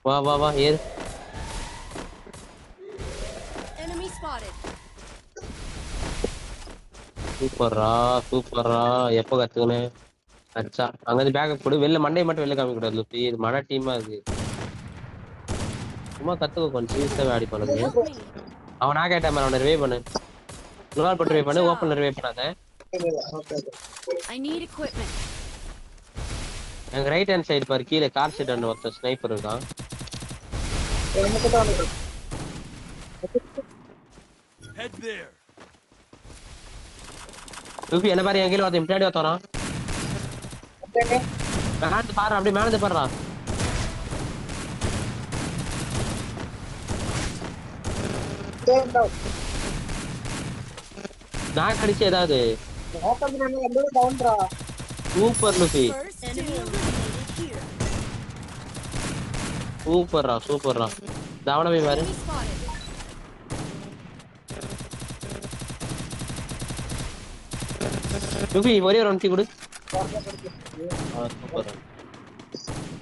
வா வா வா ஏறு. Enemy spotted. சூப்பர்ரா சூப்பர்ரா. எப்ப கத்துக்கினே அச்சா அங்க பேக்கப் கொடு. வெளில மண்டையை மட்டும் வெளில காமிக்க கூடாது லூசி. இது மன டீமா இருக்கு. சும்மா கத்துக்க கொஞ்சம் சீரியஸாவே ஆடி பண்ணுது. Help me. அவன் நான் கேட்டேன் அவனை ரிவே பண்ணு. குளால் போட்டு ரிவே Good பண்ணு. job. ஓப்பன்ல ரிவே பண்ணாத. I need equipment. எனக்கு ரைட் ஹேண்ட் சைடு பாரு கீழே கார் சைடு அண்ட் ஒருத்தர் ஸ்னைப்பர் இருக்கான். Head there. லூசி என்ன பாரு என் கீழே ஒருத்தன் பின்னாடி ஒருத்தறான். மேலந்து பாரு அப்படியே மேலந்து பாருடா. நான் கடிச்சு ஏதாவது super Lucy. First enemy eliminated here. சூப்பர்ரா சூப்பர்ரா. தவணை போய் பாரு. Enemy spotted. லூசி ஒரே ஒரு ஒன்ட்டி கொடு. சூப்பர்.